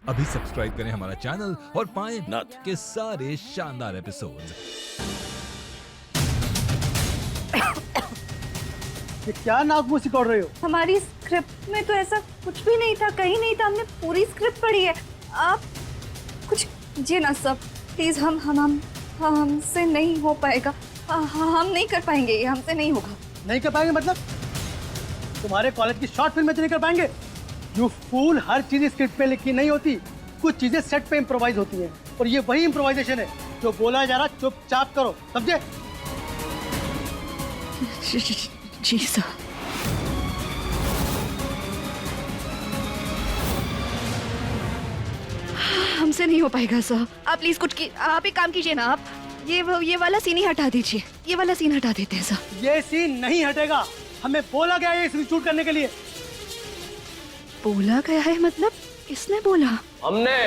अभी सब्सक्राइब करें हमारा चैनल और पाएं नथ के सारे शानदार एपिसोड्स। ये क्या नाक मुंह सिकोड़ रहे हो? हमारी स्क्रिप्ट में तो ऐसा कुछ भी नहीं था, कहीं नहीं था। हमने पूरी स्क्रिप्ट पढ़ी है। आप कुछ जी ना सब, प्लीज हमसे नहीं हो पाएगा। हम नहीं कर पाएंगे, ये हमसे नहीं होगा। नहीं कर पाएंगे मतलब? तुम्हारे कॉलेज की शॉर्ट फिल्म में तो नहीं कर पाएंगे? यू फूल, हर चीज स्क्रिप्ट पे लिखी नहीं होती, कुछ चीजें सेट पे इम्प्रोवाइज होती हैं, और ये वही इम्प्रोवाइजेशन है जो बोला जा रहा। चुपचाप करो, समझे? जी सर। हमसे नहीं हो पाएगा सर। आप प्लीज आप एक काम कीजिए ना, आप ये वाला सीन ही हटा दीजिए। ये वाला सीन हटा देते हैं सर। ये सीन नहीं हटेगा। हमें बोला गया है इसे शूट करने के लिए। बोला गया है मतलब? किसने बोला? हमने।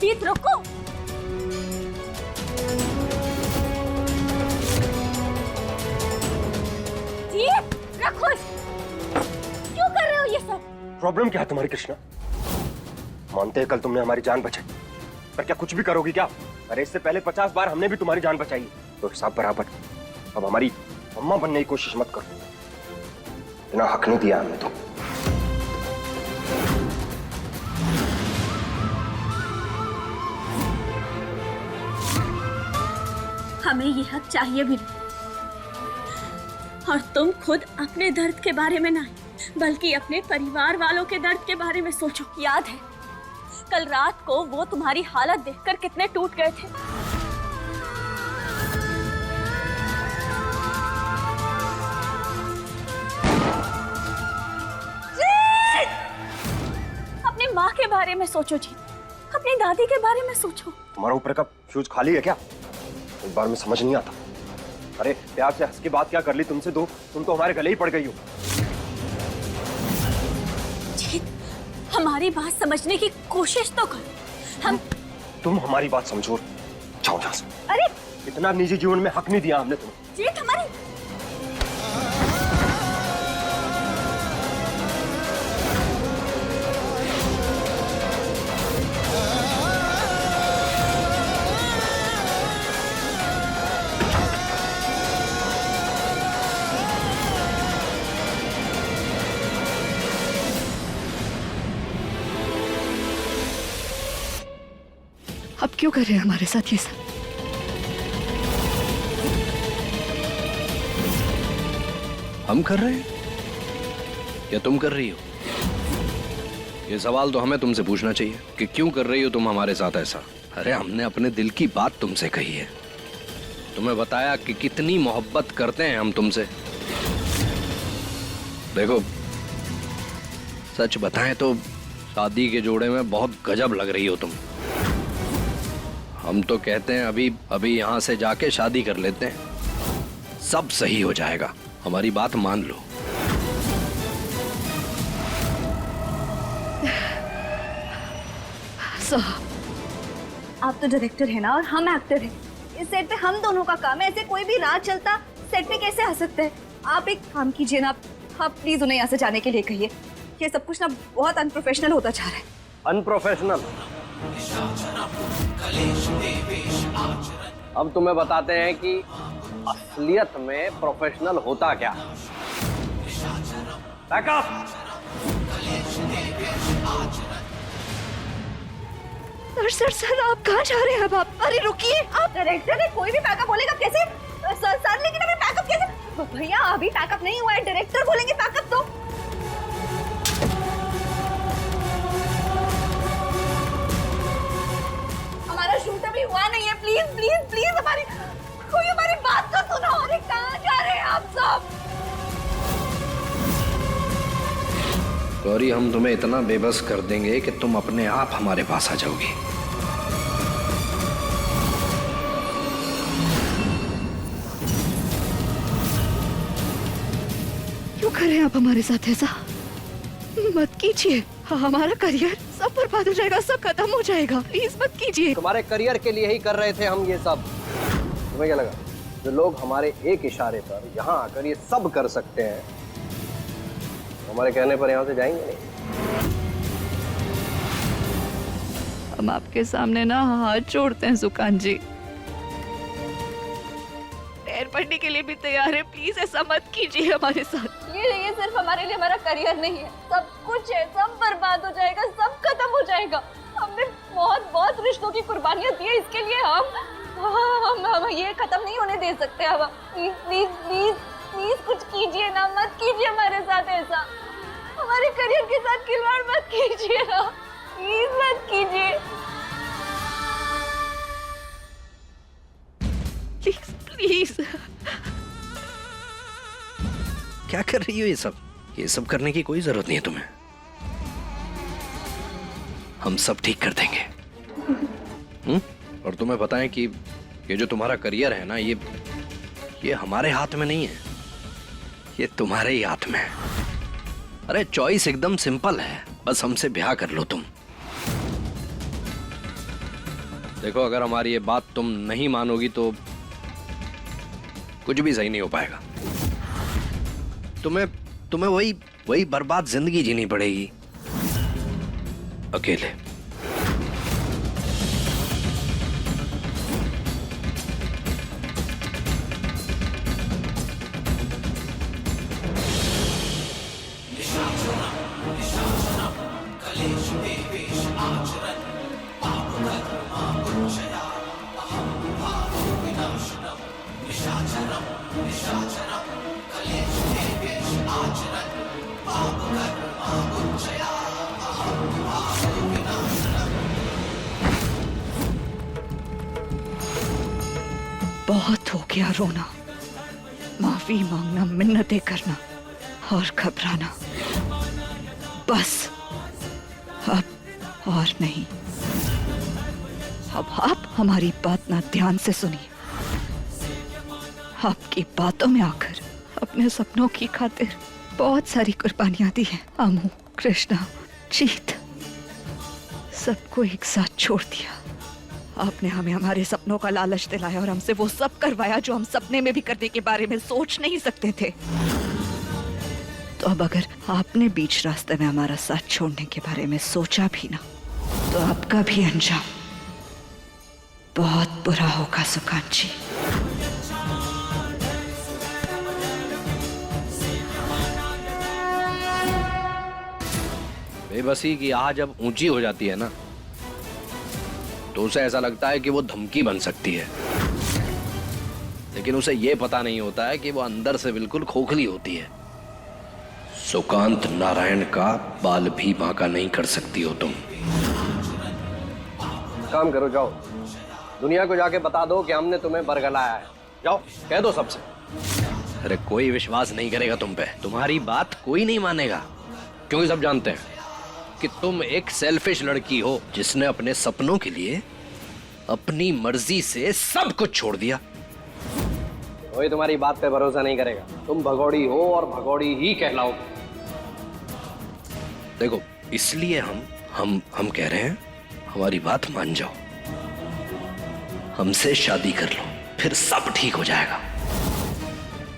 जीत रुको। जीत रखो। क्यों कर रहे हो ये सब? प्रॉब्लम क्या है तुम्हारी कृष्णा? मानते हैं कल तुमने हमारी जान बचाई, पर क्या कुछ भी करोगी क्या? अरे इससे पहले 50 बार हमने भी तुम्हारी जान बचाई, तो हिसाब बराबर। अब हमारी अम्मा बनने की कोशिश मत करो, इतना हक नहीं दिया हमने तो। हमें ये हक चाहिए भी नहीं। और तुम खुद अपने दर्द के बारे में नहीं, बल्कि अपने परिवार वालों के दर्द के बारे में सोचो। याद है कल रात को वो तुम्हारी हालत देखकर कितने टूट गए थे। अपनी माँ के बारे में सोचो जी, अपनी दादी के बारे में सोचो। तुम्हारा ऊपर का फ्यूज खाली है क्या? एक बार में समझ नहीं आता। अरे प्यार से हंस के बात क्या कर ली तुमसे दो, तुम तो हमारे गले ही पड़ गई हो। जीत, हमारी बात समझने की कोशिश तो करो। तुम हमारी बात समझो, जाओ यहाँ से। अरे इतना निजी जीवन में हक नहीं दिया हमने तुम्हें। जीत हमारी। अब क्यों कर रहे हैं हमारे साथ ये सब? हम कर रहे हैं या तुम कर रही हो? ये सवाल तो हमें तुमसे पूछना चाहिए कि क्यों कर रही हो तुम हमारे साथ ऐसा। अरे हमने अपने दिल की बात तुमसे कही है, तुम्हें बताया कि कितनी मोहब्बत करते हैं हम तुमसे। देखो सच बताएं तो शादी के जोड़े में बहुत गजब लग रही हो तुम। हम तो कहते हैं अभी यहाँ से जाके शादी कर लेते हैं, सब सही हो जाएगा। हमारी बात मान लो। आप तो डायरेक्टर है ना और हम एक्टर हैं। इस सेट पे हम दोनों का काम है। ऐसे कोई भी राज चलता सेट पे कैसे आ सकते हैं? आप एक काम कीजिए ना, आप प्लीज उन्हें यहाँ से जाने के लिए कहिए। ये सब कुछ ना बहुत अनप्रोफेशनल होता जा रहा है। अनप्रोफेशनल? अब तुम्हें बताते हैं कि असलियत में प्रोफेशनल होता क्या। बैकअप। सर आप कहाँ जा रहे हैं? अब आप, अरे रुकिए, आप डायरेक्टर है, कोई भी बैकअप बोलेगा कैसे? सर लेकिन अभी बैकअप कैसे? भैया अभी बैकअप नहीं हुआ है, डायरेक्टर बोलेंगे बैकअप। तो हमारा शूट अभी हुआ नहीं है। प्लीज प्लीज प्लीज कोई हमारी बात तो सुनो। अरे कहाँ जा गौरी, हम तुम्हें इतना बेबस कर देंगे कि तुम अपने आप हमारे पास आ जाओगी। क्यों कर रहे हैं आप हमारे साथ ऐसा? मत कीजिए, हमारा करियर सब बर्बाद हो जाएगा, सब खत्म हो जाएगा। प्लीज मत कीजिए। तुम्हारे करियर के लिए ही कर रहे थे हम ये सब। तुम्हें क्या लगा जो लोग हमारे एक इशारे पर यहाँ आकर ये सब कर सकते हैं, हमारे कहने पर यहाँ से जाएंगे नहीं? हम आपके सामने ना हाथ जोड़ते हैं सुकांत जी, पैर पड़ने के लिए भी तैयार है। प्लीज ऐसा मत कीजिए हमारे साथ। ये सिर्फ हमारे लिए हमारा करियर नहीं है, सब कुछ है, सब बर्बाद हो जाएगा, सब खत्म हो जाएगा। हमने बहुत बहुत रिश्तों की कुर्बानियां दी है, इसके लिए हम ये खत्म नहीं होने दे सकते। अब प्लीज प्लीज प्लीज प्लीज कुछ कीजिए ना, मत कीजिए हमारे साथ ऐसा। हमारे करियर के साथ खिलवाड़ मत कीजिए ना, प्लीज मत कीजिए। Please please. क्या कर रही हो ये सब? ये सब करने की कोई जरूरत नहीं है तुम्हें। हम सब ठीक कर देंगे। और तुम्हें पता है कि ये जो तुम्हारा करियर है ना, ये हमारे हाथ में नहीं है, ये तुम्हारे ही हाथ में है। अरे चॉइस एकदम सिंपल है, बस हमसे ब्याह कर लो तुम। देखो, अगर हमारी ये बात तुम नहीं मानोगी तो कुछ भी सही नहीं हो पाएगा। तुम्हें वही बर्बाद जिंदगी जीनी पड़ेगी, अकेले। बहुत हो गया रोना, माफी मांगना, मिन्नतें करना और घबराना। बस अब और नहीं। अब आप हमारी बात ना ध्यान से सुनिए। आपकी बातों में आकर अपने सपनों की खातिर बहुत सारी कुर्बानियां दी हैं। अमू, कृष्णा, जीत, सबको एक साथ छोड़ दिया। आपने हमें हमारे सपनों का लालच दिलाया और हमसे वो सब करवाया जो हम सपने में भी करने के बारे में सोच नहीं सकते थे। तो अब अगर आपने बीच रास्ते में हमारा साथ छोड़ने के बारे में सोचा भी ना, तो आपका भी अंजाम बहुत बुरा होगा सुकांत जी। बेबसी की आह जब ऊंची हो जाती है ना, तो उसे ऐसा लगता है कि वो धमकी बन सकती है, लेकिन उसे ये पता नहीं होता है कि वो अंदर से बिल्कुल खोखली होती है। सुकांत नारायण का बाल भी बांका नहीं कर सकती हो तुम। काम करो, जाओ दुनिया को जाके बता दो कि हमने तुम्हें बरगलाया है। जाओ कह दो सबसे। अरे कोई विश्वास नहीं करेगा तुम पे, तुम्हारी बात कोई नहीं मानेगा, क्योंकि सब जानते हैं कि तुम एक सेल्फिश लड़की हो जिसने अपने सपनों के लिए अपनी मर्जी से सब कुछ छोड़ दिया। कोई तुम्हारी बात पे भरोसा नहीं करेगा, तुम भगौड़ी हो और भगौड़ी ही कहलाओगे। देखो, इसलिए हम कह रहे हैं, हमारी बात मान जाओ, हमसे शादी कर लो, फिर सब ठीक हो जाएगा।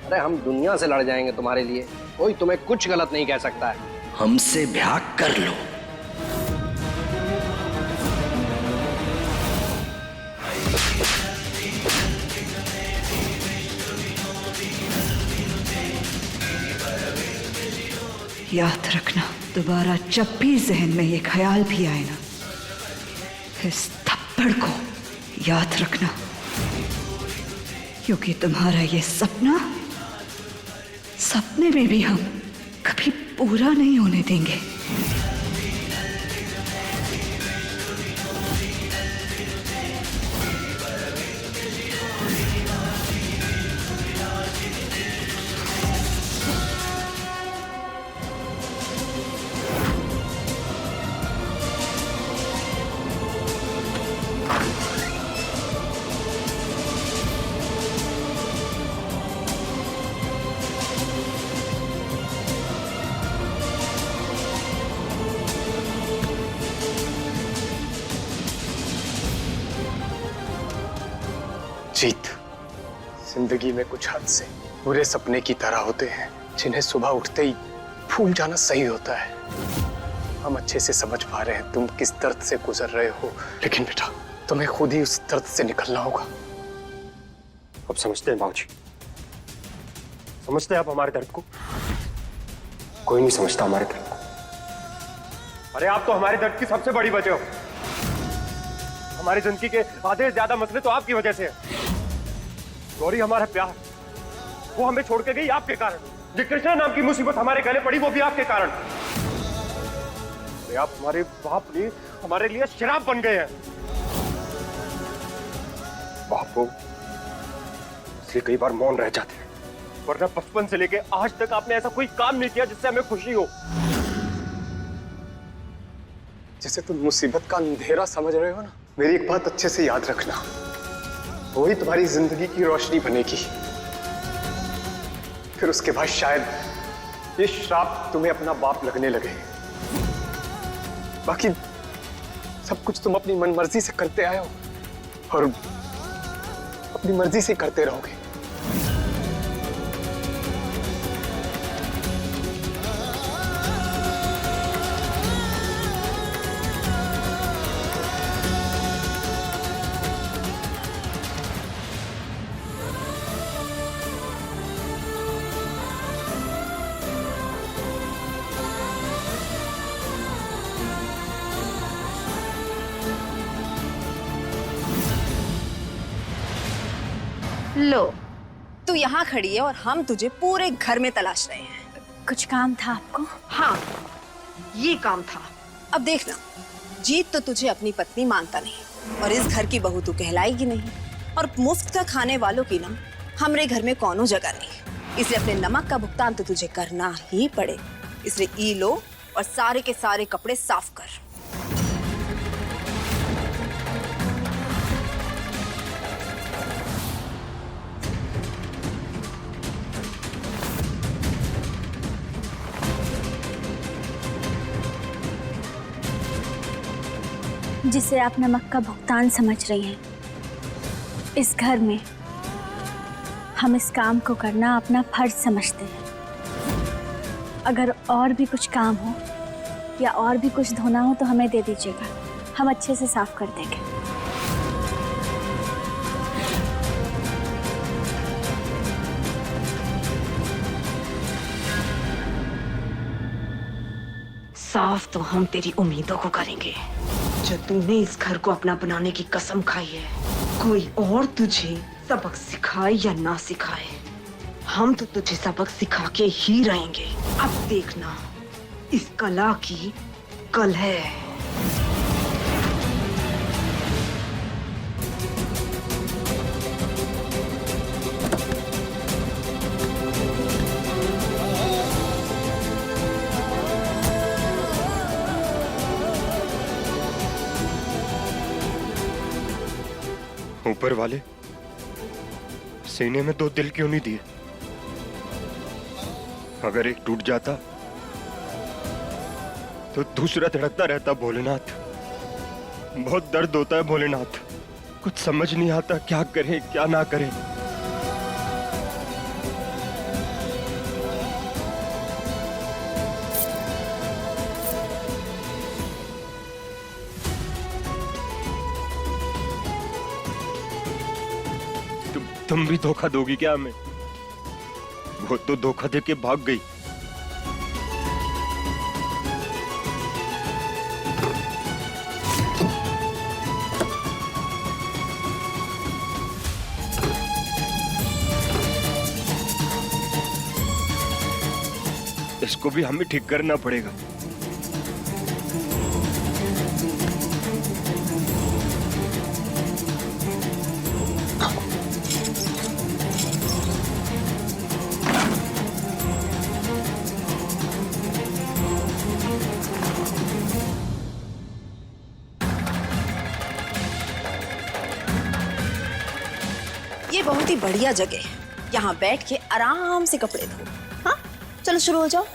अरे हम दुनिया से लड़ जाएंगे तुम्हारे लिए, कोई तुम्हें कुछ गलत नहीं कह सकता है। हमसे ब्याह कर लो। याद रखना, दोबारा जब भी जहन में ये ख्याल भी आए ना, इस थप्पड़ को याद रखना, क्योंकि तुम्हारा ये सपना सपने में भी हम कभी पूरा नहीं होने देंगे। जीत, जिंदगी में कुछ हद से बुरे सपने की तरह होते हैं जिन्हें सुबह उठते ही भूल जाना सही होता है। हम अच्छे से समझ पा रहे हैं तुम किस दर्द से गुजर रहे हो, लेकिन बेटा तुम्हें खुद ही उस दर्द से निकलना होगा। अब समझते हैं बाबूजी, समझते हैं आप हमारे दर्द को? कोई नहीं समझता हमारे दर्द को। अरे आप तो हमारे दर्द की सबसे बड़ी वजह हो। हमारी जिंदगी के आधे से ज्यादा मसले तो आपकी वजह से है। गौरी हमारा प्यार, वो हमें छोड़ के गई आपके कारण। जो कृष्णा नाम की मुसीबत हमारे गले पड़ी वो भी आपके कारण। अरे आप हमारे बाप ने हमारे लिए शराब बन गए हैं। बाप हो इसलिए कई बार मौन रह जाते हैं, वरना बचपन से लेके आज तक आपने ऐसा कोई काम नहीं किया जिससे हमें खुशी हो। जैसे तुम मुसीबत का अंधेरा समझ रहे हो ना, मेरी एक बात अच्छे से याद रखना, वही तुम्हारी जिंदगी की रोशनी बनेगी। फिर उसके बाद शायद ये श्राप तुम्हें अपना बाप लगने लगे। बाकी सब कुछ तुम अपनी मनमर्जी से करते आए हो और अपनी मर्जी से करते रहोगे। लो, तू यहाँ खड़ी है और हम तुझे पूरे घर में तलाश रहे हैं। कुछ काम था आपको? हाँ, ये काम था। अब देखना, जीत तो तुझे अपनी पत्नी मानता नहीं और इस घर की बहू तू कहलाएगी नहीं, और मुफ्त का खाने वालों की ना हमरे घर में कौनो जगह नहीं। इसलिए अपने नमक का भुगतान तो तुझे करना ही पड़े। इसलिए ई लो और सारे के सारे कपड़े साफ कर। जिसे आप नमक का भुगतान समझ रही हैं, इस घर में हम इस काम को करना अपना फर्ज समझते हैं। अगर और भी कुछ काम हो या और भी कुछ धोना हो तो हमें दे दीजिएगा, हम अच्छे से साफ कर देंगे। साफ तो हम तेरी उम्मीदों को करेंगे जो तूने इस घर को अपना बनाने की कसम खाई है। कोई और तुझे सबक सिखाए या ना सिखाए, हम तो तुझे सबक सिखा के ही रहेंगे। अब देखना, इस कला की कल है। ऊपर वाले, सीने में दो दिल क्यों नहीं दिए? अगर एक टूट जाता तो दूसरा धड़कता रहता। भोलेनाथ, बहुत दर्द होता है भोलेनाथ, कुछ समझ नहीं आता क्या करें क्या ना करें। तुम भी धोखा दोगी क्या हमें? वो तो धोखा दे के भाग गई। इसको भी हमें ठीक करना पड़ेगा। ये बहुत ही बढ़िया जगह है, यहाँ बैठ के आराम से कपड़े धो। हाँ, चलो शुरू हो जाओ।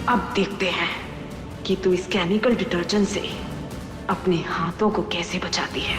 अब देखते हैं कि तू इस केमिकल डिटर्जेंट से अपने हाथों को कैसे बचाती है।